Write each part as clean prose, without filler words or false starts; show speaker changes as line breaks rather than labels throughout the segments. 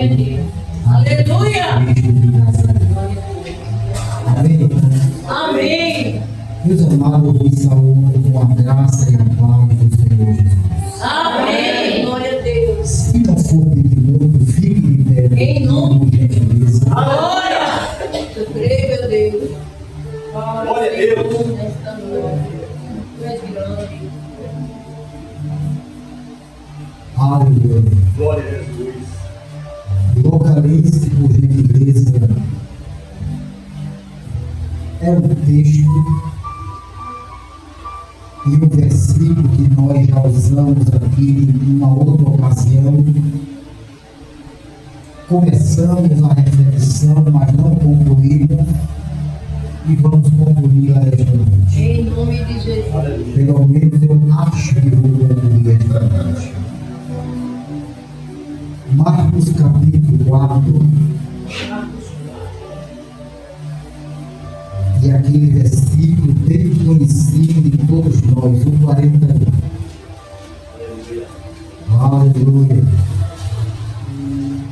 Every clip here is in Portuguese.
Glória a Deus. Aleluia.
Amém.
Amém.
Meus amados, eu vos saúdo com a graça e a paz do Senhor Jesus.
Amém. Glória a Deus.
Se não for de novo, fique de pé.
Em nome
de Jesus.
Glória. Eu creio, meu Deus.
Glória a Deus.
Nesta noite. Tu és grande.
Aleluia.
Glória a Jesus.
Localize, por gentileza, é um texto e um versículo que nós já usamos aqui em uma outra ocasião. Começamos a reflexão, mas não concluímos, e vamos concluir a esta noite.
Em nome de Jesus.
Pelo menos eu acho que vou concluir esta noite. Marcos capítulo 4, e aquele versículo bem conhecido de todos nós, o 41. Aleluia.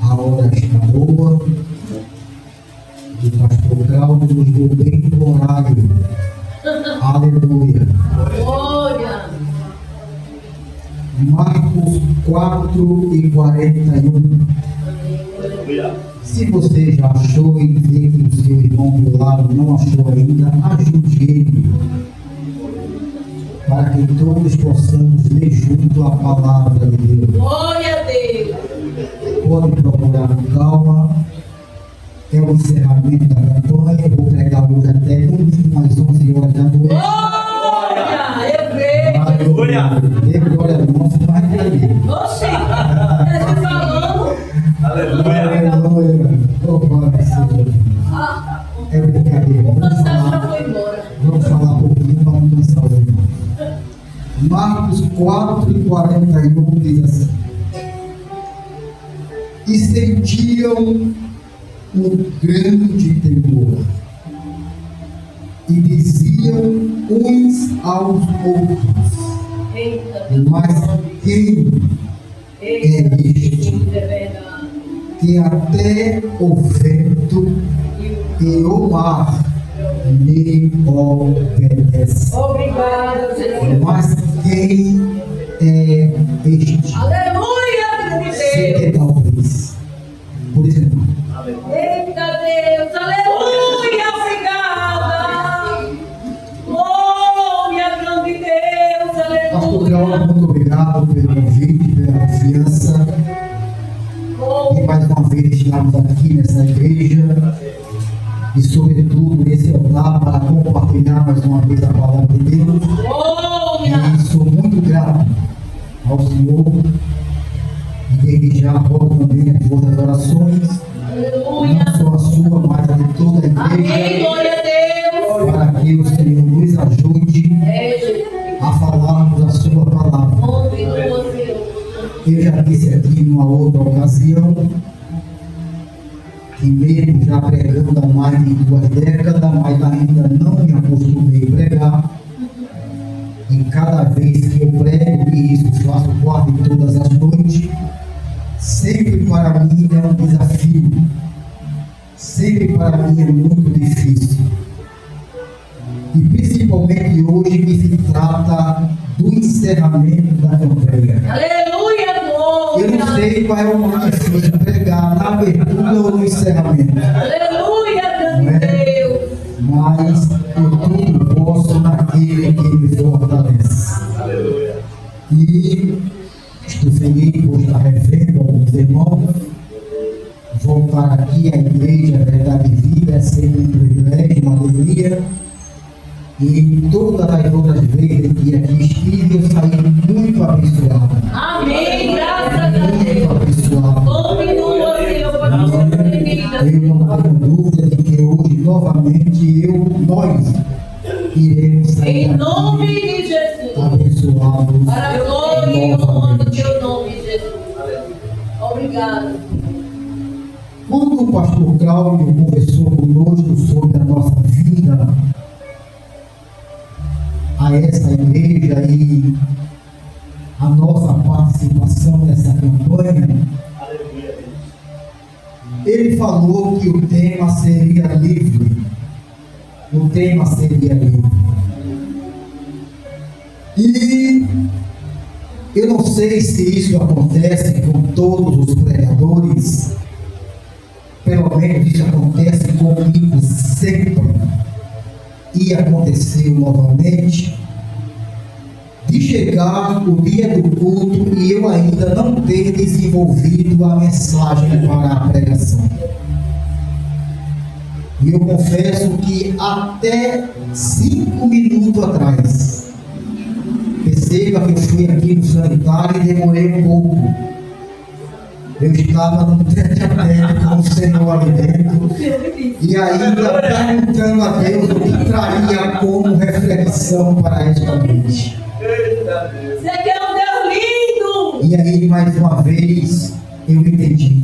A hora está boa, o pastor Cláudio nos deu bem no horário. Aleluia.
Glória.
Marcos 4 e 41. Se você já achou e vê que o seu irmão do lado não achou ainda, ajude ele, para que todos possamos ler junto a palavra de Deus.
Glória a Deus.
Pode procurar com calma. É o encerramento da campanha. Eu vou pregar hoje até no mínimo às 11 horas da noite.
Glória. Eu creio.
Aleluia. Dê glória a Deus, vai cair.
Oxi. Está falando.
Aleluia.
Aleluia. Louvado seja Deus. É brincadeira.
O cansaço já foi embora.
Vamos falar um pouquinho para não cansar os irmãos. Marcos 4 e 41 diz assim: e sentiam um grande temor, e diziam uns aos outros:
Eita.
mas quem é este
É verdade.
que até o vento e o mar lhe obedece?
Obrigada, Jesus.
Mas quem é este?
Aleluia, Deus.
Sei que talvez, por exemplo,
Eita Deus, aleluia, obrigada. Glória, grande Deus,
Pastor Cláudio,
aleluia.
muito obrigado pelo convite, pela confiança, e mais uma vez estamos aqui nessa igreja, e sobretudo nesse altar para compartilhar mais uma vez a palavra de Deus.
Glória.
E sou muito grato ao Senhor, e desde já rogo também as vossas orações,
Aleluia.
não só a sua, mas a de toda a
Amém,
igreja,
glória a Deus.
para que o Senhor nos ajude
É, Jesus.
a falarmos a sua palavra.
Continua, Senhor.
Eu já disse aqui numa outra ocasião que mesmo já pregando há mais de 2 décadas, mas ainda não me acostumei a pregar. E cada vez que eu prego, e isso faço quase todas as noites, sempre para mim é um desafio. Sempre para mim é muito difícil. E principalmente hoje que se trata do encerramento da campanha.
Aleluia, glória.
Eu não sei qual é o mais difícil, pregar na abertura ou no encerramento.
Aleluia, grande Deus.
Mas eu tudo posso naquele que me fortalece.
Aleluia.
E estou feliz por estar revendo alguns irmãos. Voltar aqui à igreja, a verdade vida, é sempre um privilégio, uma alegria. E todas as outras vezes que aqui estive, eu saí muito abençoado.
Amém, graças a
Muito
Deus.
abençoado.
Continua, Senhor, para a nossa vida.
Eu não tenho dúvida de que hoje, novamente, nós iremos sair
Em nome
daqui
de Jesus.
abençoados.
Para a glória e honra do
novamente.
teu nome, Jesus. Obrigado.
Quando o pastor Cláudio conversou conosco sobre a nossa vida a essa igreja e a nossa participação nessa campanha,
Aleluia.
ele falou que o tema seria livre. O tema seria livre. E eu não sei se isso acontece com todos os pregadores, pelo menos isso acontece comigo sempre, e aconteceu novamente, de chegar o dia do culto e eu ainda não ter desenvolvido a mensagem para a pregação. E eu confesso que até 5 minutos atrás, perceba que eu fui aqui no sanitário e demorei um pouco. Eu estava no tete-a-tete com o Senhor ali dentro e ainda perguntando a Deus o que traria como reflexão para esta noite.
Você quer um Deus lindo?
E aí, mais uma vez, eu entendi.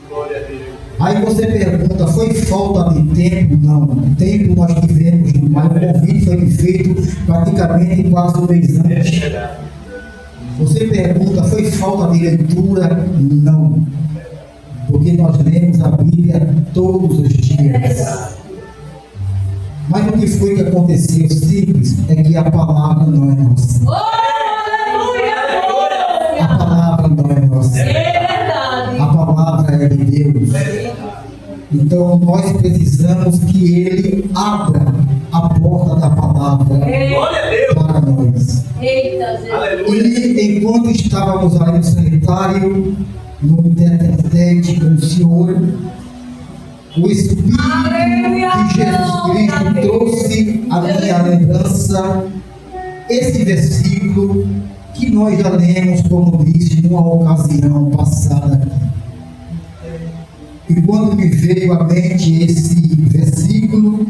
Glória a Deus.
Aí você pergunta, foi falta de tempo? Não, tempo nós tivemos, mas o convite foi feito praticamente quase um mês antes. Você pergunta, foi falta de leitura? Não, porque nós lemos a Bíblia todos os dias. Mas o que foi que aconteceu? Simples, é que a palavra não é nossa.
Oh, aleluia!
A palavra não é nossa.
É verdade.
A palavra é de Deus. Então nós precisamos que Ele abra a porta da palavra
Glória a Deus.
para nós.
Eita, Jesus.
Aleluia.
E enquanto estávamos ali no sanitário, no tete-a-tete com o Senhor, o Espírito de Jesus Cristo trouxe à minha lembrança esse versículo que nós já lemos, como disse, numa ocasião passada aqui. E quando me veio à mente esse versículo,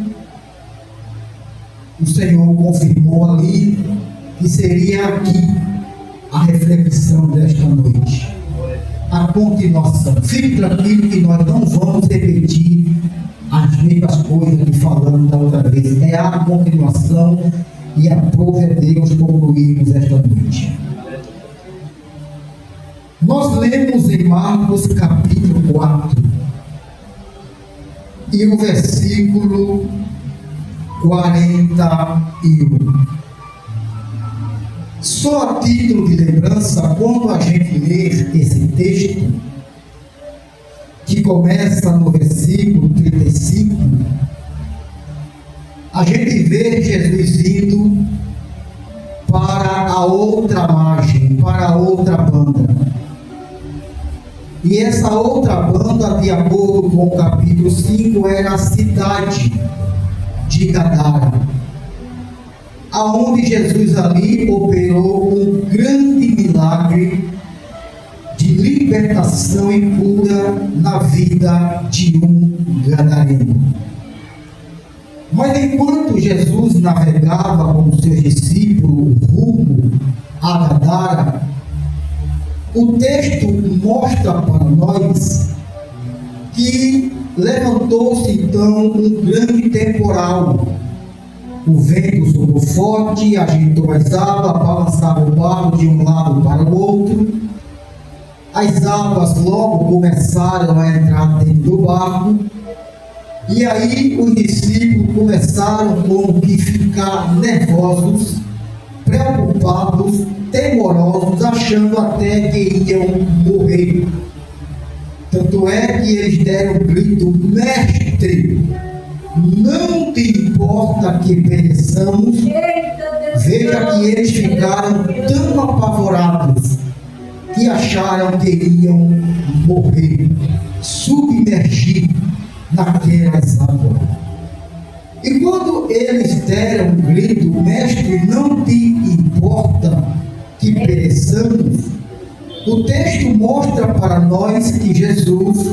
o Senhor confirmou ali que seria aqui a reflexão desta noite. A continuação. Fique tranquilo que nós não vamos repetir as mesmas coisas que falamos da outra vez. É a continuação e aprove a Deus concluirmos esta noite. Nós lemos em Marcos capítulo 4 e o versículo 41. Só a título de lembrança, quando a gente lê esse texto, que começa no versículo 35, a gente vê Jesus indo para a outra margem, para a outra banda. E essa outra banda, de acordo com o capítulo 5, era a cidade de Gadara, aonde Jesus ali operou um grande milagre de libertação e cura na vida de um gadareno. Mas enquanto Jesus navegava com os seus discípulos rumo a Gadara, o texto mostra para nós que levantou-se então um grande temporal. O vento soprou forte, agitou as águas, balançava o barco de um lado para o outro. As águas logo começaram a entrar dentro do barco. E aí os discípulos começaram como que ficar nervosos, preocupados, temorosos, achando até que iam morrer. Tanto é que eles deram o grito: Mestre, não te importa que pereçamos? Veja que eles ficaram tão apavorados que acharam que iriam morrer, submergidos naquelas águas. E quando eles deram um grito: Mestre, não te importa que pereçamos? O texto mostra para nós que Jesus,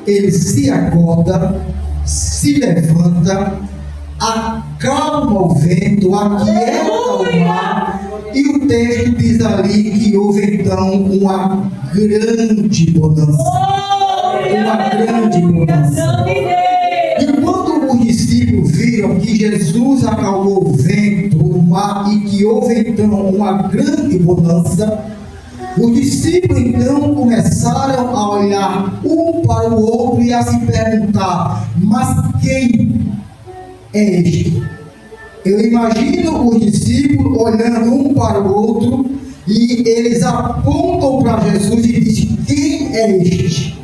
ele se acorda, se levanta, acalma o vento, aquieta o mar, e o texto diz ali que houve então uma grande bonança. Uma grande bonança. E quando os discípulos viram que Jesus acalmou o vento, o mar, e que houve então uma grande bonança, Os discípulos então começaram a olhar um para o outro e a se perguntar: mas quem é este? Eu imagino os discípulos olhando um para o outro e eles apontam para Jesus e dizem: quem é este?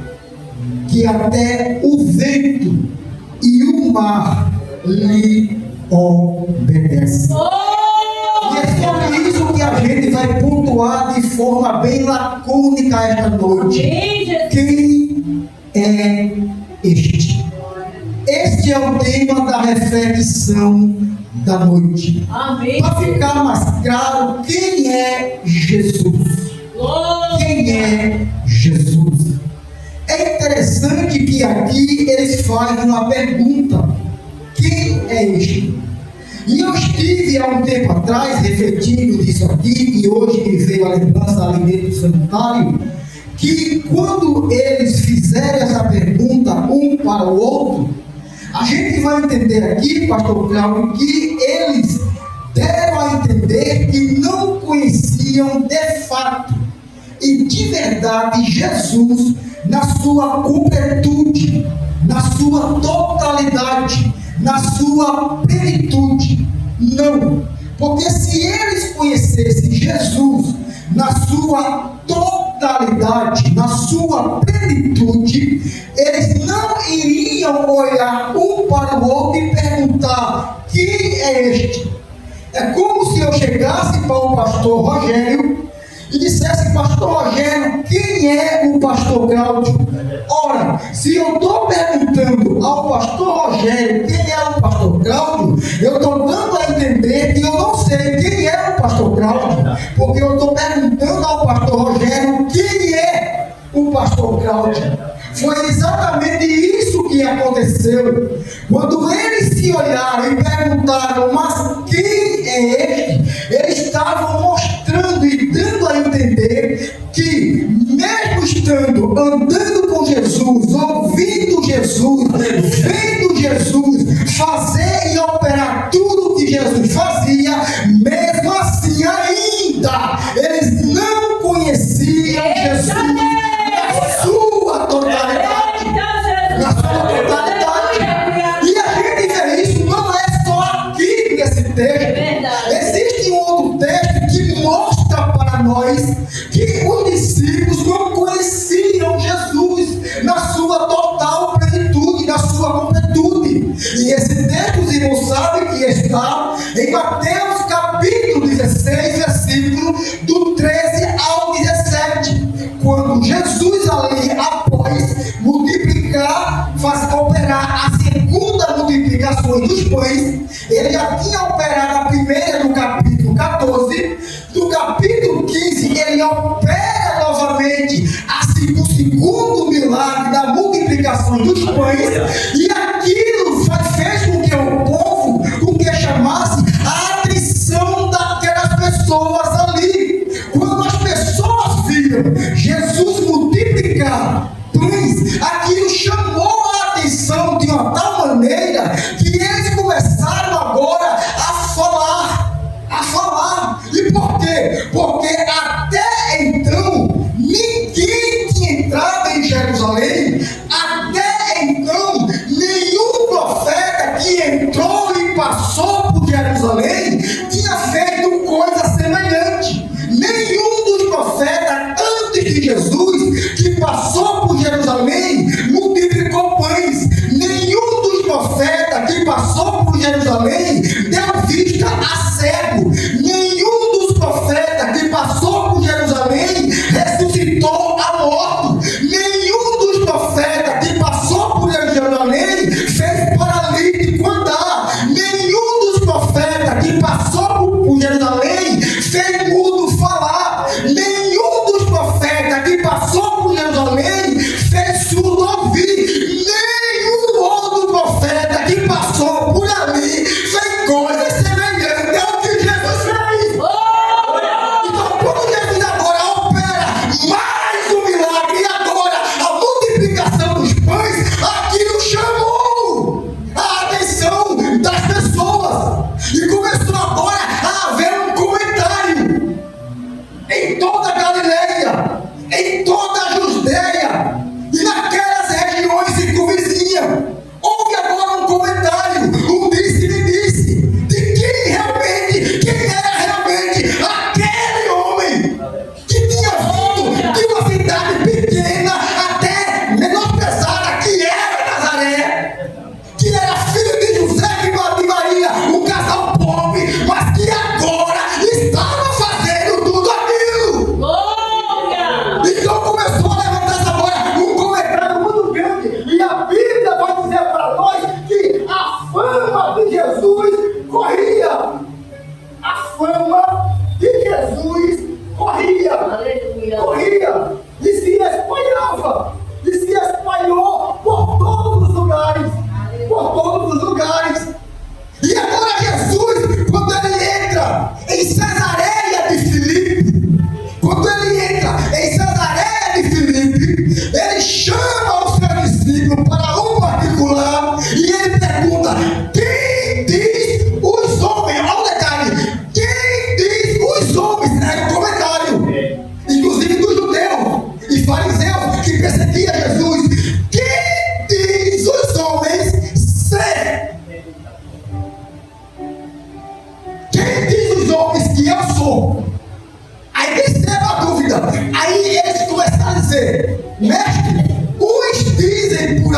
Que até o vento e o mar lhe obedecem. E é sobre isso que a gente vai pontuar de forma bem lacônica esta noite. Quem é este? Este é o tema da reflexão da noite.
Amém.
Para ficar mais claro, quem é Jesus? Quem é Jesus? É interessante que aqui eles fazem uma pergunta: quem é este? E eu estive há um tempo atrás refletindo nisso aqui, e hoje me veio a lembrança ali dentro do sanitário, que quando eles fizeram essa pergunta um para o outro, a gente vai entender aqui, pastor Cláudio, que eles deram a entender que não conheciam de fato e de verdade Jesus na sua completude, na sua totalidade, na sua plenitude. Não, porque se eles conhecessem Jesus na sua totalidade, na sua plenitude, eles não iriam olhar um para o outro e perguntar: quem é este? É como se eu chegasse para o pastor Rogério e dissesse: pastor Rogério, quem é o pastor Cláudio? Ora, se eu estou perguntando ao pastor Rogério quem é o pastor Cláudio, eu estou dando a entender que eu não sei quem é o pastor Cláudio, porque eu estou perguntando ao pastor Rogério quem é o pastor Cláudio. Foi exatamente isso que aconteceu. Quando eles se olharam e perguntaram: mas quem é este? Eles estavam mostrando e dando a entender que, mesmo estando andando com Jesus, ouvindo Jesus, vendo Jesus fazer e operar tudo o que Jesus fazia, mesmo assim ainda eles não conheciam Jesus na sua totalidade. Na sua totalidade. E a gente vê isso não é só aqui nesse texto. Existe um outro texto que mostra para nós que os discípulos não conheciam Jesus na sua total plenitude, na sua completude. E esse texto, os irmãos sabem que está em Mateus capítulo 16, versículo do 13 ao 17. Quando Jesus ali, após multiplicar, operar a segunda multiplicação dos pães, ele já tinha operado a primeira no capítulo 14, do capítulo 15 ele opera novamente o segundo milagre da multiplicação dos pães, e aquilo fez com que o povo, com que chamasse a atenção daquelas pessoas ali. Quando as pessoas viram Jesus multiplicar pães, aquilo chamou a atenção de uma tal maneira que eles começaram agora a falar. E por quê? Porque até então ninguém tinha entrado em Jerusalém, até então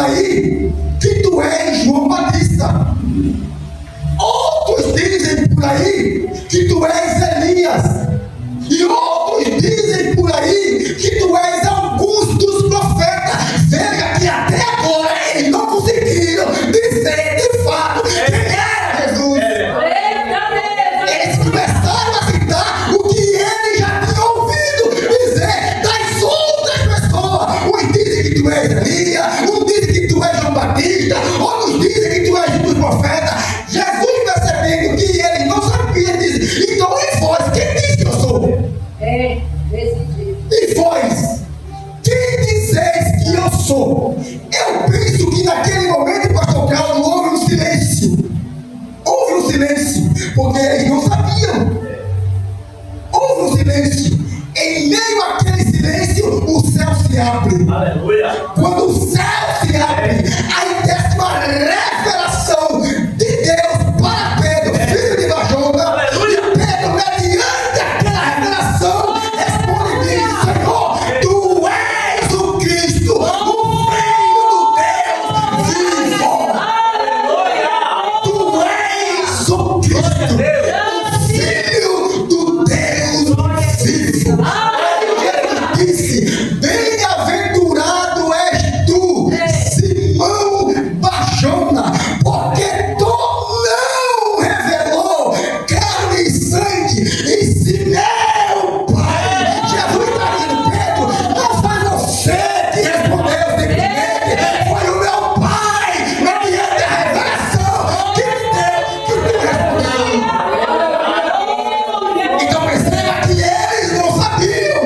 aí que tu és João Batista. Outros dizem por aí que tu és Elias. E outros dizem por aí que tu és alguns dos profetas. Veja que até agora eles não conseguiram dizer de fato quem era Jesus. Eles começaram a citar o que eles já tinham ouvido dizer das outras pessoas. Uns dizem que tu és Elias, uns dizem que tu és João Batista, outros dizem que tu és um dos profetas. Jesus, percebendo que ele não sabia dizer, então e vós, quem diz que eu sou? E vós, quem dizeis que eu sou? Eu penso que naquele momento, pastor Cláudio, houve um silêncio. Houve um silêncio, porque eles não sabiam. Houve um silêncio. Em meio àquele silêncio, o céu se abre.
Aleluia.
Quando o céu se abre, aí desce uma revelação de Deus para Pedro, filho de Bajona.
Aleluia.
E Pedro, mediante aquela revelação, responde e diz: Senhor, tu és o Cristo, o Filho do Deus vivo. Tu és o Cristo, o Filho do Deus vivo. Ele disse: bem-aventurado és tu, Simão Bajona, porque tu não revelou carne e sangue, e se meu Pai. Jesus está dizendo: Pedro, não foi você que respondeu simplesmente, foi o meu Pai, mediante a revelação que me deu, que tu respondeu. Então perceba que eles não sabiam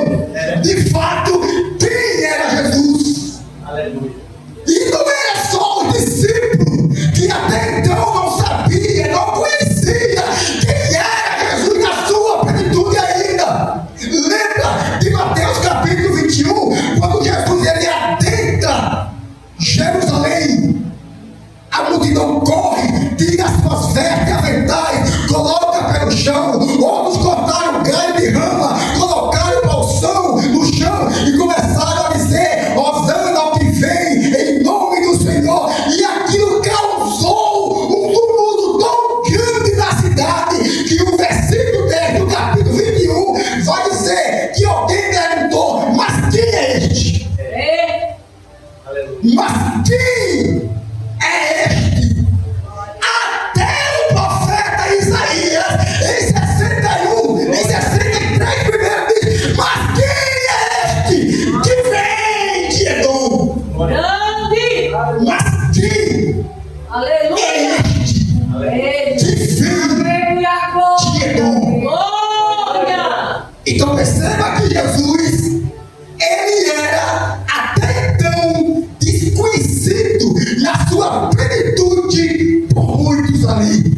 de fato quem era Jesus.
Aleluia.
E não era só o discípulo que até então não sabia, não conhecia quem era Jesus na sua plenitude ainda. Lembra de Mateus capítulo 21, quando Jesus ele adentra Jerusalém. A multidão corre, tira as suas vestes, aventais, coloca pelo chão. Outros cortaram galho de rama, colocaram balsão no chão e começaram a dizer: Hosana ao que vem, em nome do Senhor. E aquilo causou um tumulto tão grande na cidade que o versículo 10 do capítulo 21 vai dizer que alguém perguntou: mas quem é este?
Aleluia.
Mas quem é este? Até o profeta Isaías, em 61, em 63, primeiro diz: mas quem é este que vem de Edom? Mas quem é este que vem de Edom? Então perceba que Jesus, ele era até então desconhecido na sua plenitude por muitos ali.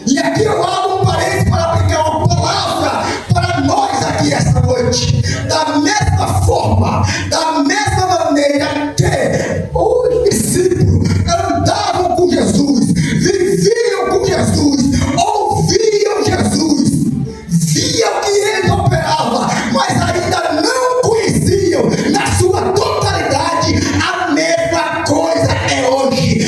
E aqui eu abro um parênteses para aplicar uma palavra para nós aqui esta noite. Da mesma forma, da mesma maneira que os discípulos andavam com Jesus, viviam com Jesus, ouviam Jesus, viam que ele operava, mas ainda não conheciam na sua totalidade. A mesma coisa é hoje.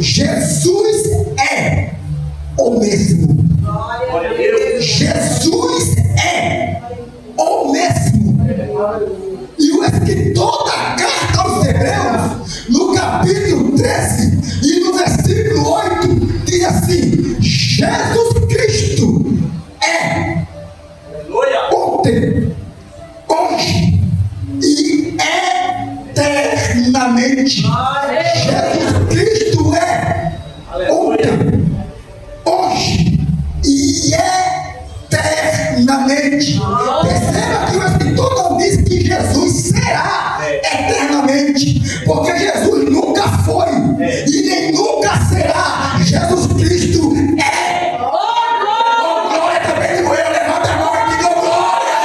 Jesus é o mesmo.
Glória a Deus.
Jesus é o mesmo. E o escritor da carta aos Hebreus, no capítulo 13 e no versículo 8, diz assim: Jesus Cristo é
Aleluia.
ontem, hoje e eternamente. Jesus Cristo é ontem, hoje e eternamente. Perceba que o escritor não diz que Jesus será eternamente, porque Jesus nunca foi e nem nunca será. Jesus Cristo é. Oh, glória também de manhã, levanta a mão e diga glória.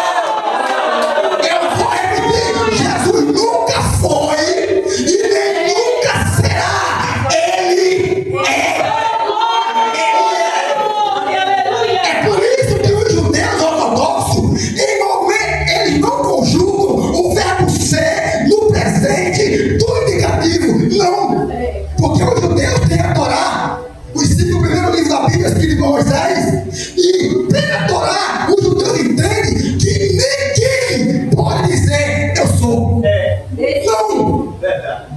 Eu vou repetir: Jesus nunca foi e nem nunca será. Ele é. É por isso que os judeus ortodoxos, eles não conjugam o verbo ser no presente do indicativo. Não. Porque os judeus têm a Torá, os 5 primeiros livros da Bíblia escritos por Moisés. E pela Torá, os judeus entendem que ninguém pode dizer eu sou. Não.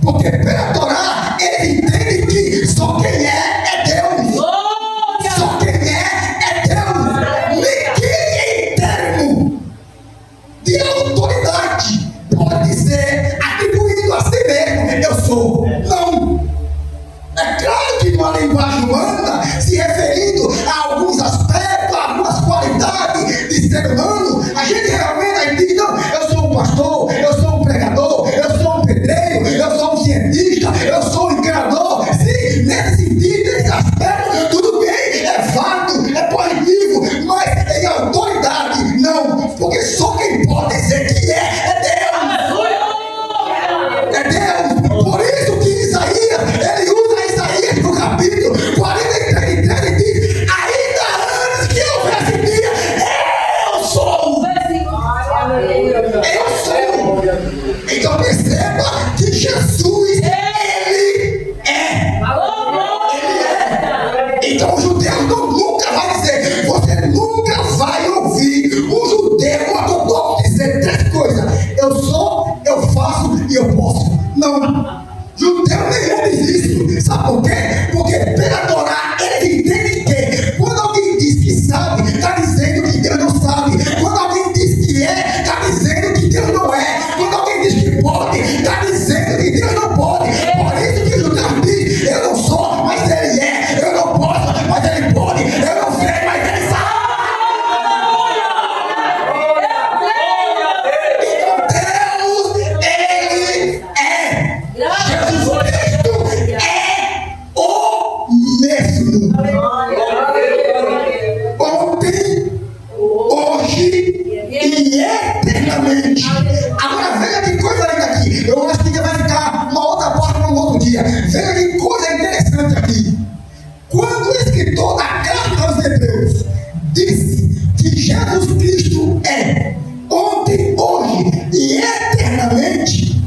Porque pela Torá, eles entendem que só quem é Deus. Só quem é Deus. Ninguém em termo de autoridade pode dizer, atribuindo a si mesmo, eu sou. Não. É claro que numa linguagem humana, se referindo a alguns aspectos, a algumas qualidades de ser humano, a gente realmente diz: não, eu sou um pastor, eu sou um pregador, eu sou um pedreiro, eu sou um cientista, eu sou um encanador. Sim, nesse sentido, nesse aspecto, tudo bem, é válido, é positivo, mas em autoridade, não, porque só quem pode dizer que é Deus. É Deus. Por isso que Isaías, ele usa Isaías no capítulo 43 e diz: ainda antes que houvesse dia, eu sou. Eu sou. Então perceba que Jesus, ele é. Então o judeu nunca vai dizer, você nunca vai ouvir um judeu ortodoxo dizer 3 coisas: eu sou, eu faço e eu posso. Não. Judeu nenhum diz isso. Sabe por quê? Porque pela Torá eles entendem que quando alguém diz que sabe, está dizendo que Deus não sabe. Quando alguém diz que é, está dizendo que Deus não é. Quando alguém diz que pode, está dizendo que Deus não pode. Por isso que o judeu diz: eu não sou, mas ele é. Eu não posso, mas ele pode. Eu não sei, mas ele sabe. Então Deus, ele é. Jesus Cristo é o mesmo. Ontem, hoje e eternamente. Agora veja que coisa linda aqui. Eu acho que vai ficar uma outra parte para um outro dia. Veja que coisa interessante aqui. Quando o escritor da carta aos Hebreus disse que Jesus Cristo é ontem, hoje e eternamente,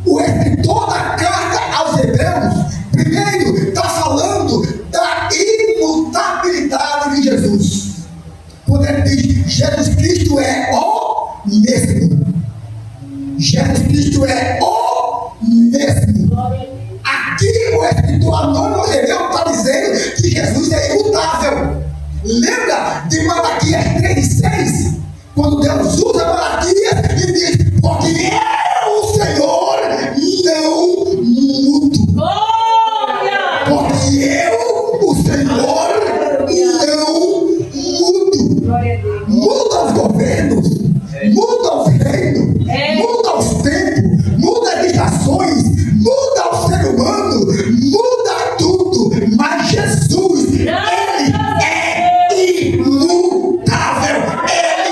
o escritor da carta aos Hebreus, primeiro, está falando da imutabilidade de Jesus. Quando ele diz: Jesus Cristo é o mesmo. Jesus Cristo é o mesmo. Aqui o escritor anônimo aos Hebreus está dizendo que Jesus é imutável. Lembra de Malaquias 3,6? Quando Deus usa Malaquias e diz: porque eu, o Senhor, não mudo. Porque eu, o Senhor, não mudo. Muda os governos, muda os reinos, muda os tempos, muda as estações, muda o ser humano, muda tudo. Mas Jesus, ele é imutável. Ele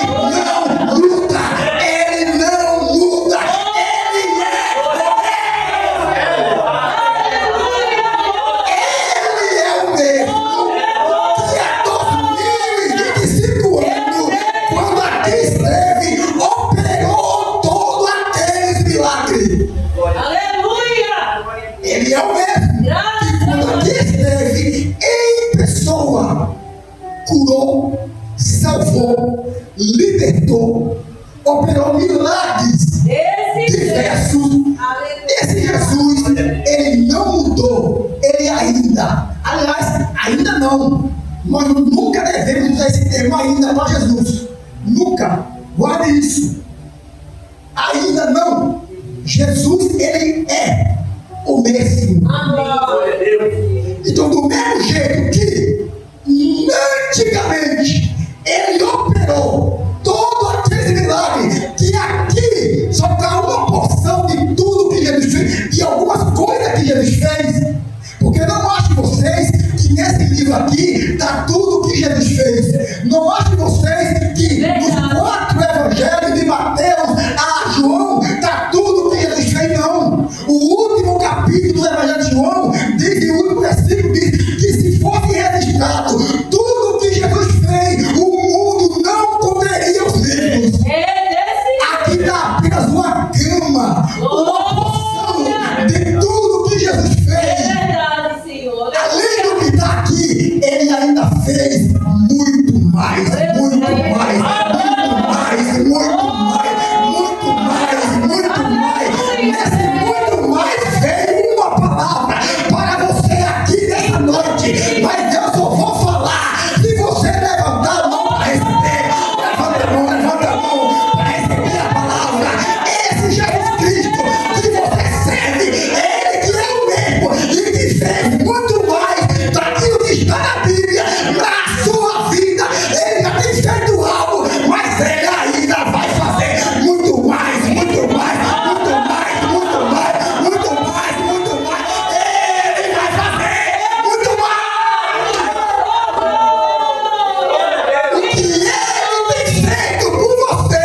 libertou, operou milagres diversos. Esse Jesus, ele não mudou, ele ainda, aliás, ainda não, nós nunca devemos usar esse termo ainda para Jesus, nunca, guarde isso, ainda não. Jesus, ele é o mesmo.
Glória a Deus.
Então, do mesmo jeito que antigamente ele operou todo aquele milagre, que aqui só está uma porção de tudo que Jesus fez, de algumas coisas que Jesus fez, porque não acho vocês que nesse livro aqui está tudo que Jesus fez. Não acho vocês que nos 4 evangelhos de Mateus a João está tudo que Jesus fez, não. O último capítulo do evangelho de João diz, o último versículo diz que se fosse registrado tudo que Jesus fez, o mundo não comeria os livros. Aqui está apenas uma gama, uma porção de tudo que Jesus fez. Além do que está aqui, ele ainda fez muito mais, muito mais, muito mais, muito mais, muito mais, muito mais. Nesse muito mais veio uma palavra para você aqui nessa noite, mas eu só vou falar se você levantar a mão para receber. Levanta a mão para receber a palavra. Esse Jesus Cristo que você serve, ele que é o mesmo e que fez muito mais daquilo que está na Bíblia, na sua vida. Ele já tem feito algo, mas ele ainda vai fazer muito mais, muito mais, muito mais, muito mais, muito mais, muito mais. Ele vai fazer muito mais. O que ele tem feito por você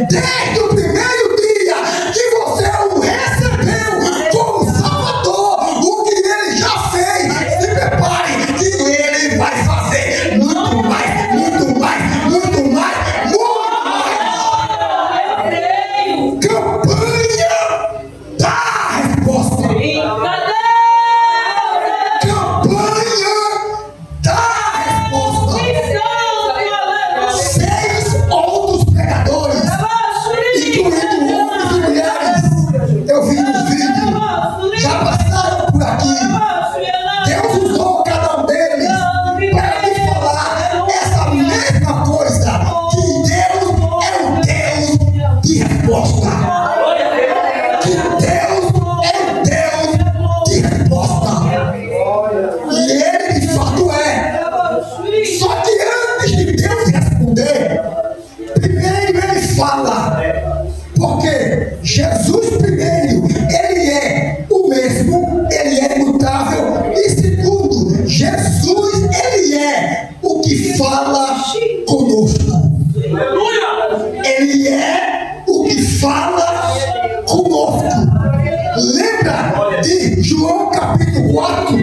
desde o primeiro dia que você o recebeu como Salvador, o que ele já fez, se prepare que ele vai fazer muito mais, muito mais, muito mais, muito mais. Campanha da resposta. Campanha da resposta. 6 outros pregadores, incluindo homens e mulheres, eu vi nos vídeos, já passaram por aqui. Deus usou cada um deles para me falar essa mesma coisa, que Deus é o Deus de resposta. Que Deus é o Deus de resposta. E ele de fato é. Só que antes de Deus responder, primeiro ele fala. Porque Jesus primeiro, ele é o mesmo, ele é imutável. E segundo, Jesus, ele é o que fala conosco.
Aleluia.
Ele é o que fala conosco. Lembra de João capítulo 4?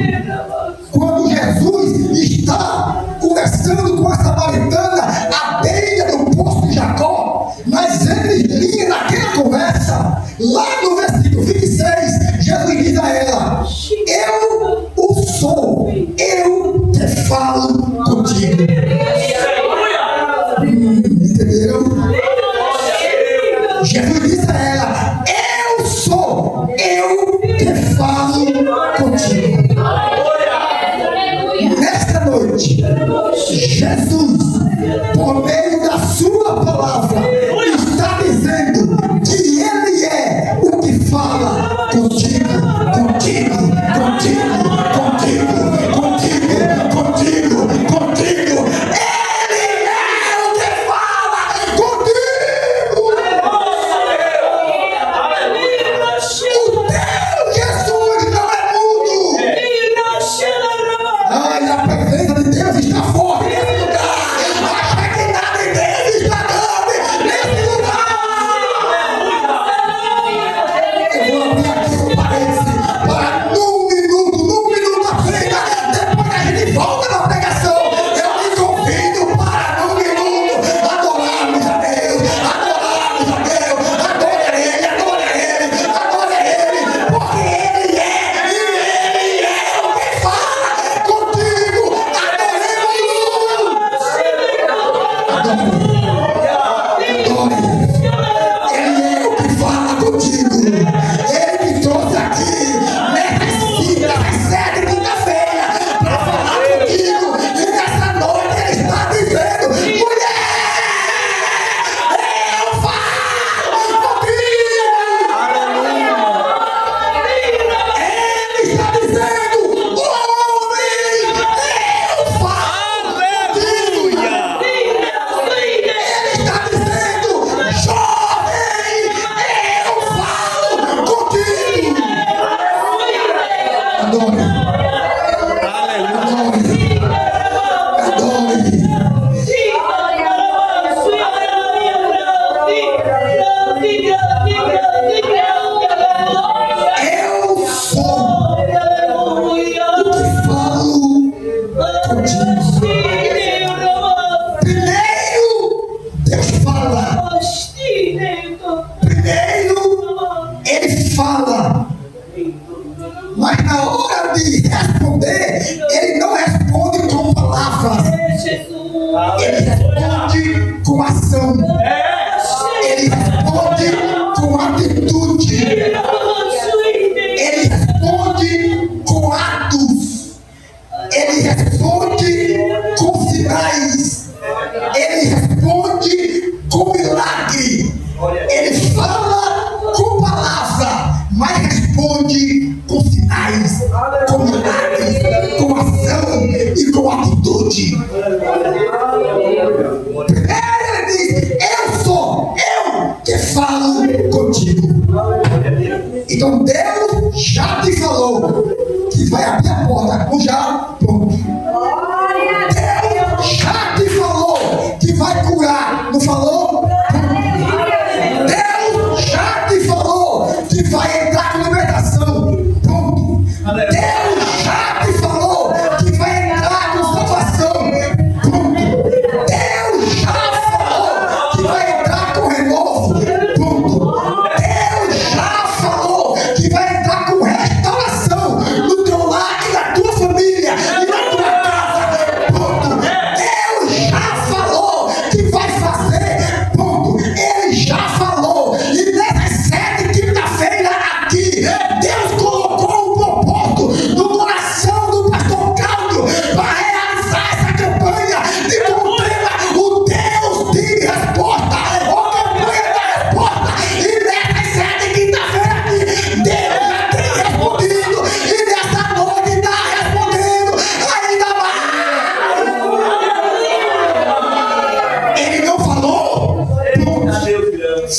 Quando Jesus está conversando com a samaritana à beira do poço de Jacó, mas entre linhas daquela conversa, lá no versículo 26, Jesus diz a ela: eu o sou, eu te falo contigo. Entenderam? Jesus disse a ela: eu sou, eu te falo contigo. Nesta noite, Jesus, por meio da sua palavra, está dizendo que ele é o que fala contigo, contigo, contigo, contigo, contigo, contigo, contigo. Ele é o que fala contigo. O teu Jesus não é mudo. Ai, a presença de Deus está forte nesse lugar. A presença de Deus está grande nesse lugar. Eu vou abrir aqui um parênteses para num Mas na hora de responder, ele não responde com palavras. Ele responde com ação. Ele responde com atitude. Ele responde com atos. Ele responde com sinais. Ele responde com milagre. Ele fala com palavra, mas responde com sinais, com milagres, com ação e com atitude. Ele diz: eu sou eu que falo contigo. Então Deus já te falou que vai abrir a porta com já pronto. Deus já te falou que vai curar, não falou? Deus já te falou que vai entrar com libertação. Pronto. Deus já te falou que vai entrar com salvação. Pronto. Deus já falou que vai entrar com renovo. Pronto. Deus já falou que vai entrar com restauração no teu lar e na tua família e na tua casa. Pronto. Deus já falou que vai fazer. Pronto. Ele já falou. E nessas 7 quinta-feira aqui, Deus colocou um propósito no coração do pastor Cláudio para realizar essa campanha de contenda o Deus de resposta, ou campanha da resposta. E nessas 7 quinta-feira aqui, Deus já tem respondido e nessa noite está respondendo ainda mais. Ele não falou,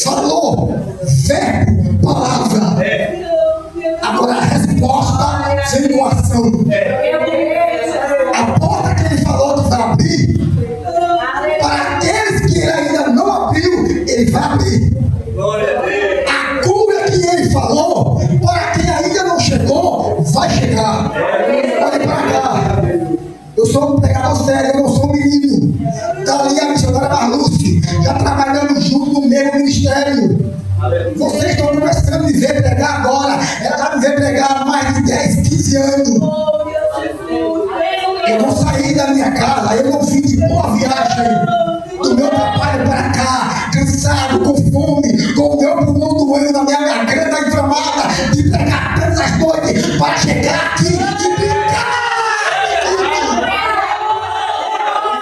falou, verbo, palavra. Agora a resposta sem uma ação. A porta que ele falou que vai abrir, para aqueles que ele ainda não abriu, ele vai abrir. A cura que ele falou, para quem ainda não chegou, vai chegar. Olha para cá. Eu sou um pregador sério, eu não sou um menino. Dali a missionária Marluce, já trabalhando junto no mesmo ministério. Vocês estão começando a me ver pregar agora. Ela já me vê pregar há mais de 10, 15 anos. Eu não saí da minha casa, eu não vim de boa viagem do meu trabalho para cá, cansado, com fome, com o meu pulmão doendo na minha garganta inflamada, de pregar tantas noites para chegar aqui e brincar.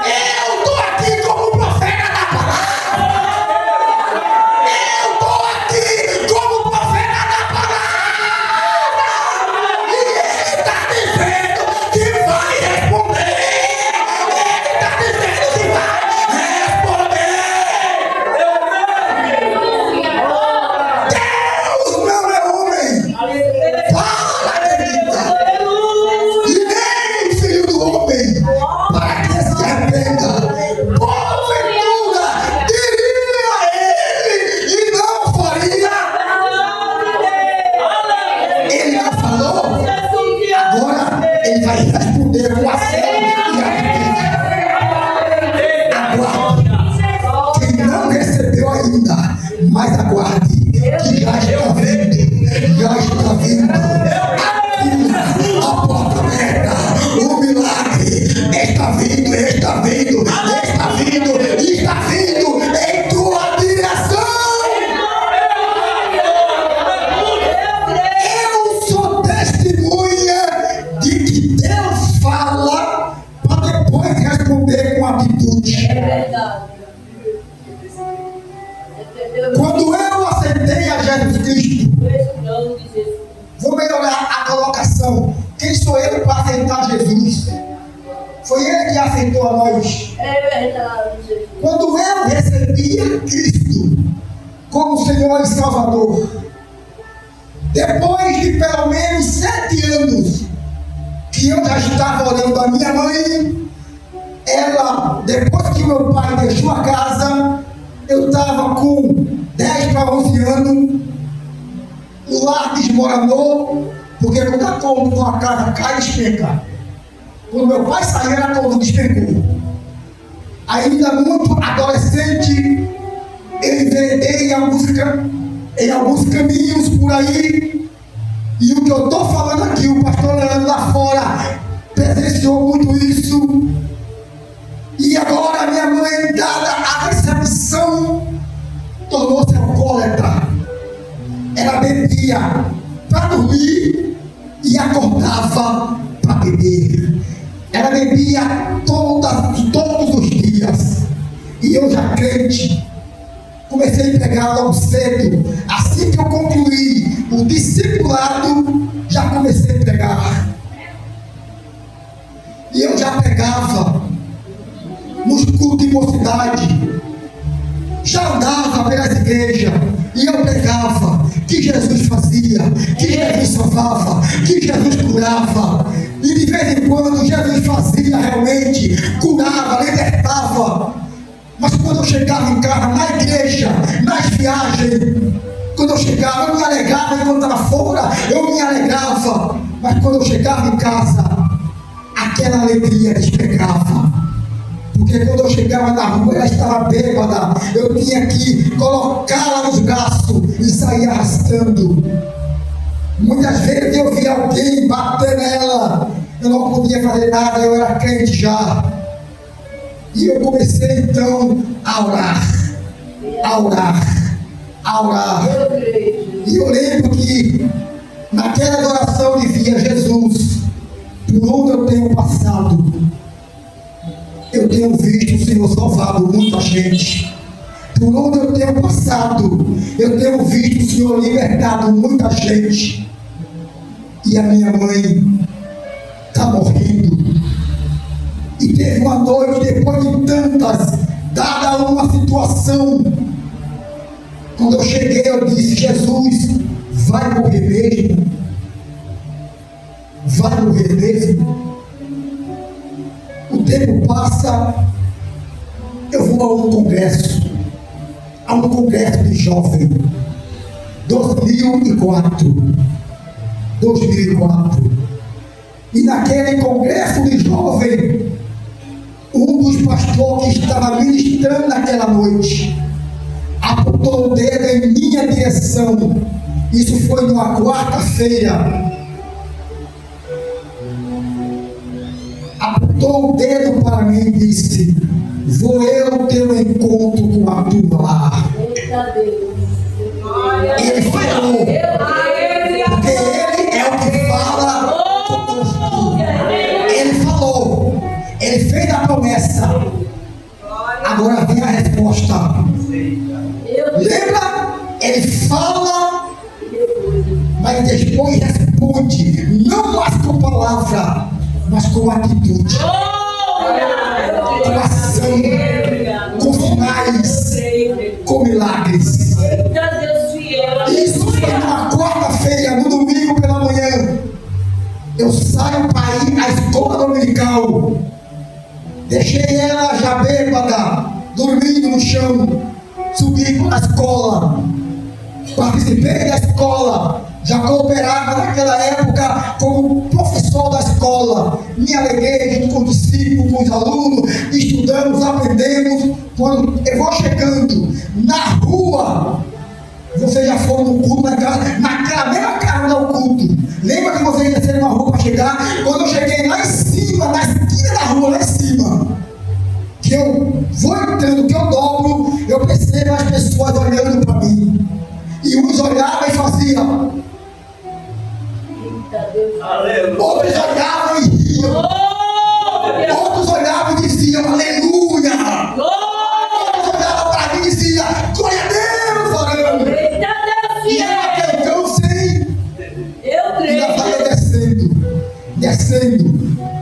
Eu estou aqui como profeta da palavra. Eu estou aqui como profeta da palavra. E ele está dizendo que vai responder. Ele está dizendo que vai responder. Deus não é homem. Fala, querida. E nem filho do homem para que se arrependa. Porventura diria ele e não faria. Ele não falou. Agora ele vai responder com ação e atitude. Aguarde. Quem não recebeu ainda, mas aguarde, que já está vindo, já está vindo. A porta aberta, o milagre está vindo, está vindo, está vindo, está vindo em tua direção. Eu sou testemunha de que Deus fala para depois responder com atitude. Quando eu aceitei a Jesus Cristo, vou melhorar a colocação. Quem sou eu para aceitar Jesus? Foi Ele que aceitou a nós. Quando eu recebi a Cristo como Senhor e Salvador, depois de pelo menos 7 anos que eu já estava orando. A minha mãe, ela, depois que meu pai deixou a casa, eu estava com 10 para 11 anos, o lar desmoronou, porque quando a coluna de uma casa cai, despenca. Quando meu pai saiu, a coluna despencou. Ainda muito adolescente, eu enveredei em alguns caminhos por aí, e o que eu estou falando aqui, o pastor Leandro lá fora presenciou muito isso. E agora minha mãe, dada a recepção, tornou-se alcoólatra. Ela bebia para dormir e acordava para beber. Ela bebia todos os dias. E eu já crente, comecei a pregar logo cedo. Assim que eu concluí o discipulado, já comecei a pregar. E eu já pregava nos cultos de mocidade, já andava pelas igrejas, e eu pregava que Jesus fazia, que Jesus salvava, que Jesus curava, e de vez em quando Jesus fazia realmente, curava, libertava. Mas quando eu chegava em casa, na igreja, nas viagens, quando eu chegava, eu me alegrava. Enquanto estava fora, eu me alegrava. Mas quando eu chegava em casa, aquela alegria despegava. Porque quando eu chegava na rua, ela estava bêbada. Eu tinha que colocá-la nos braços e sair arrastando. Muitas vezes eu via alguém bater nela. Eu não podia fazer nada, eu era crente já. E eu comecei então a orar, a orar, a orar. E eu lembro que naquela adoração eu dizia: Jesus, por onde eu tenho passado, eu tenho visto o Senhor salvado muita gente. Por onde eu tenho passado, eu tenho visto o Senhor libertado muita gente. E a minha mãe está morrendo. E teve uma noite, depois de tantas, dada uma situação, quando eu cheguei, eu disse: Jesus, vai morrer mesmo? Vai morrer mesmo? O tempo passa, eu vou a um congresso de jovem, 2004, e naquele congresso de jovem, um dos pastores que estava ministrando naquela noite apontou o dedo em minha direção. Isso foi numa quarta-feira. Apontou o dedo para mim e disse: vou eu ter um encontro com a tua lá. Ele falou, porque ele é o que fala conosco. Ele falou, ele fez a promessa. Agora vem a resposta. Lembra? Ele fala, mas depois responde, não mais com palavra, mas com atitude, com ação, com sinais, com milagres. Isso foi numa quarta-feira. No domingo pela manhã, eu saio para ir à escola dominical. Deixei ela já bêbada, dormindo no chão. Subi para a escola, participei da escola. Já cooperava naquela época como professor da escola. Me alegrei junto com os discípulos, com os alunos, estudamos, aprendemos. Quando eu vou chegando na rua, vocês já foram no culto, naquela mesma carona ao culto. Lembra que vocês desceram na rua para chegar? Quando eu cheguei lá em cima, na esquina da rua, lá em cima, que eu vou entrando, que eu dobro, eu percebo as pessoas olhando para mim. E uns olhavam e faziam. Outros olhavam e riam. Outros olhavam e diziam aleluia. Outros olhavam para mim e diziam glória a Deus, orando. E eu cansei. E a vai descendo.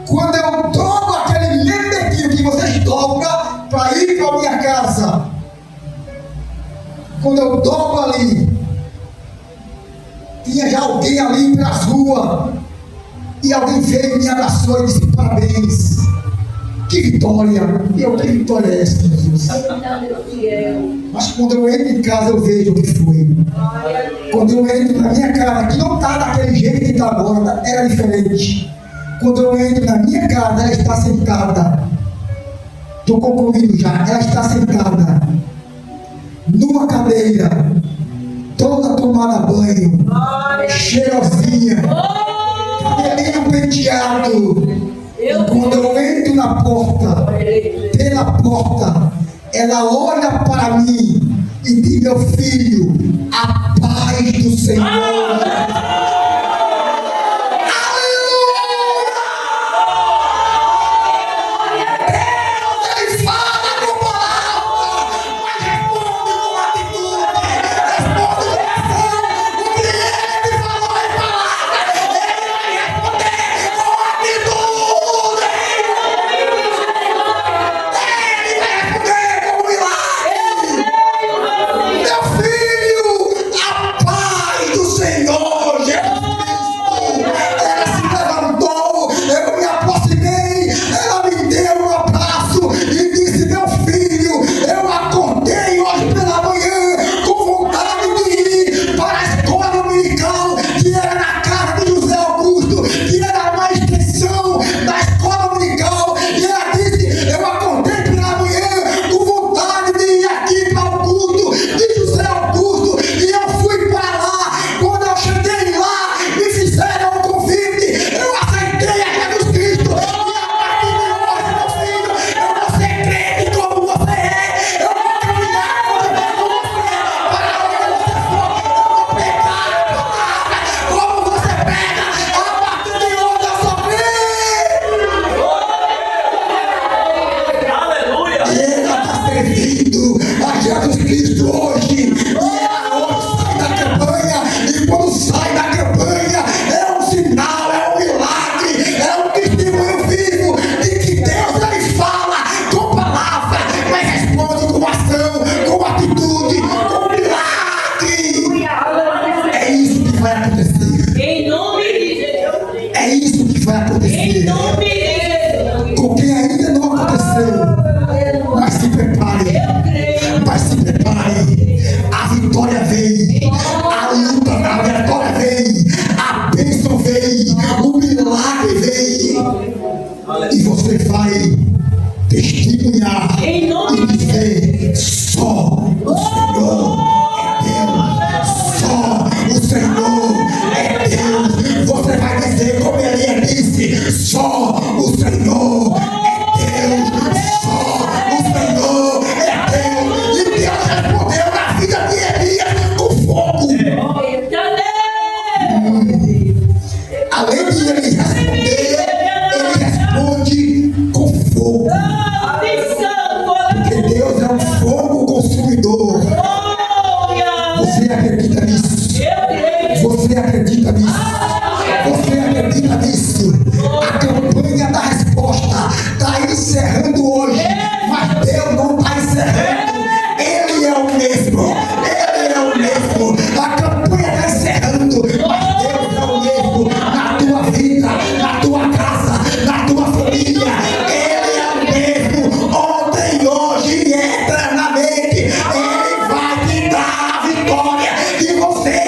Quando eu dobro aquele lembequinho que vocês dobram para ir para a minha casa, quando eu dobro ali, tinha já alguém ali para as ruas. E alguém veio e me abraçou e disse: parabéns. Que vitória! E eu, que vitória é essa, Jesus? Mas quando eu entro em casa, eu vejo o que foi. Quando eu entro na minha casa, que não está daquele jeito que está agora, era diferente. Quando eu entro na minha casa, ela está sentada. Estou concluindo já. Ela está sentada numa cadeira, toda tomada banho, cheirosinha, cabelinho penteado. Quando eu entro na porta, pela porta, ela olha para mim e diz: meu filho, a paz do Senhor. E você vai testemunhar e dizer: só o Senhor é Deus, só o Senhor é Deus. Você vai dizer como Elias disse: só o Senhor é Deus, só o Senhor é Deus. E Deus respondeu na vida de Elias com fogo. Além de ele responder, ele responde com fogo. Porque Deus é um fogo consumidor. Você acredita nisso? Você acredita nisso? Você acredita nisso? A campanha da resposta está encerrando hoje, mas Deus não está encerrando. Ele é o mesmo. Ele é o mesmo. A campanha está encerrando, mas Deus é o mesmo. Na tua vida, na tua casa, na tua família, Ele é o mesmo. Ontem, hoje e eternamente. Ele vai te dar a vitória que você